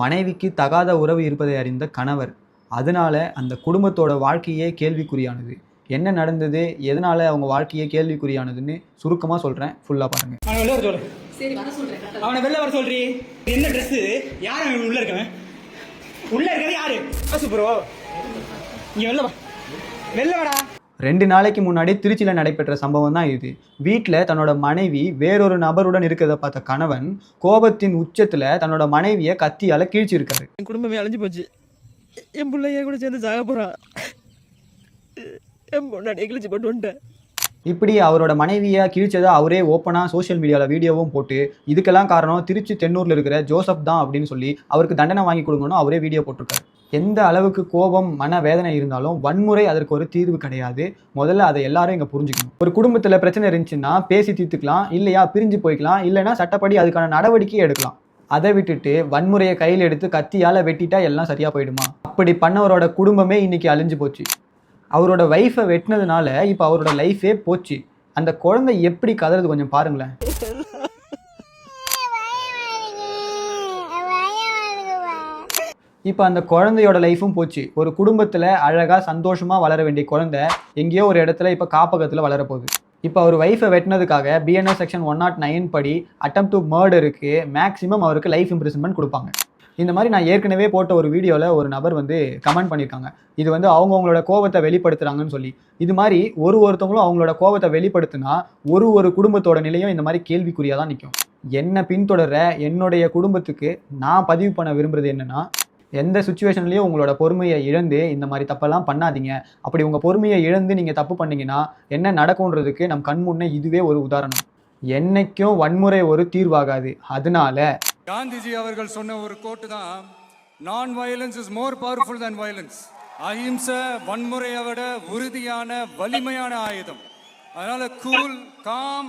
மனைவிக்கு தகாத உறவு இருப்பதை அறிந்த கணவர். அதனால அந்த குடும்பத்தோட வாழ்க்கையே கேள்விக்குறியானது. என்ன நடந்தது? எதனால அவங்க வாழ்க்கையே கேள்விக்குறியானதுன்னு சுருக்கமா சொல்றேன். ஃபுல்லா பாருங்க. அவனை வெளில வர சொல்லு. சரி வர சொல்றேன். அவனை வெளில வர சொல்றீ. என்ன Dress? யார் அவன் உள்ள இருக்கவன்? உள்ள இருக்கறது யாரு? ப்ரோ. நீ வெளில வா. வெளில வாடா. 2 நாளைக்கு முன்னாடி திருச்சியில நடைபெற்ற சம்பவம் தான் இது. வீட்ல தன்னோட மனைவி வேறொரு நபருடன் இருக்கிறத பார்த்த கணவன் கோபத்தின் உச்சத்துல தன்னோட மனைவியை கத்தியால கிழிச்சிருக்காரு. என் குடும்பமே அழிஞ்சு போச்சு. என் பிள்ளைய கூட சேர்ந்து சாக போறான். என் பொண்ணாடி கிழிச்சு போட்டு வந்துட்டேன். இப்படி அவரோட மனைவியை கிழிச்சதை அவரே ஓப்பனா சோஷியல் மீடியாவில் வீடியோவும் போட்டு இதுக்கெல்லாம் காரணம் திருச்சி தென்னூரில் இருக்கிற ஜோசப் தான் அப்படின்னு சொல்லி அவருக்கு தண்டனை வாங்கி கொடுக்கணும் அவரே வீடியோ போட்டிருக்காரு. எந்த அளவுக்கு கோபம் மன வேதனை இருந்தாலும் வன்முறை அதற்கு ஒரு தீர்வு கிடையாது. முதல்ல அதை எல்லாரும் இங்கே புரிஞ்சுக்கணும். ஒரு குடும்பத்தில் பிரச்சனை இருந்துச்சுன்னா பேசி தீர்த்துக்கலாம், இல்லையா பிரிஞ்சு போய்க்கலாம், இல்லைன்னா சட்டப்படி அதுக்கான நடவடிக்கையை எடுக்கலாம். அதை விட்டுட்டு வன்முறையை கையில் எடுத்து கத்தியால் வெட்டிட்டா எல்லாம் சரியாக போயிடுமா? அப்படி பண்ணவரோட குடும்பமே இன்னைக்கு அழிஞ்சு போச்சு. அவரோட வைஃபை வெட்டினதுனால இப்போ அவரோட லைஃபே போச்சு. அந்த குழந்தை எப்படி கதறது கொஞ்சம் பாருங்களேன். இப்போ அந்த குழந்தையோட லைஃபும் போச்சு. ஒரு குடும்பத்தில் அழகாக சந்தோஷமாக வளர வேண்டிய குழந்தை எங்கேயோ ஒரு இடத்துல இப்போ காப்பகத்தில் வளரப்போகுது. இப்போ அவர் வைஃபை வெட்டினதுக்காக BNS செக்ஷன் 109 படி அட்டெம்ப்ட் டு மர்டருக்கு மேக்ஸிமம் அவருக்கு லைஃப் இம்ப்ரிசன்மெண்ட் கொடுப்பாங்க. இந்த மாதிரி நான் ஏற்கனவே போட்ட ஒரு வீடியோவில் ஒரு நபர் கமெண்ட் பண்ணியிருக்காங்க. இது அவங்களோட கோபத்தை வெளிப்படுத்துகிறாங்கன்னு சொல்லி. இது மாதிரி ஒருத்தவங்களும் அவங்களோட கோபத்தை வெளிப்படுத்தினா ஒரு குடும்பத்தோட நிலையும் இந்த மாதிரி கேள்விக்குறியாக தான் நிற்கும். என்னை பின்தொடர என்னுடைய குடும்பத்துக்கு நான் பதிவு பண்ண விரும்புகிறது என்னென்னா, எந்த சுச்சுவேஷன்லேயும் உங்களோட பொறுமையை இழந்து இந்த மாதிரி தப்பெல்லாம் பண்ணாதீங்க. அப்படி உங்கள் பொறுமையை இழந்து நீங்கள் தப்பு பண்ணீங்கன்னா என்ன நடக்கும்ன்றதுக்கு நம் கண் முன்னே இதுவே ஒரு உதாரணம். என்னைக்கும் வன்முறை ஒரு தீர்வாகாது. அதனால காந்திஜி அவர்கள் சொன்ன ஒரு கோட்டு தான், non violence is more powerful than violence. அஹிம்சை வன்முறையை விட உறுதியான வலிமையான ஆயுதம். அதனால கூல், காம்,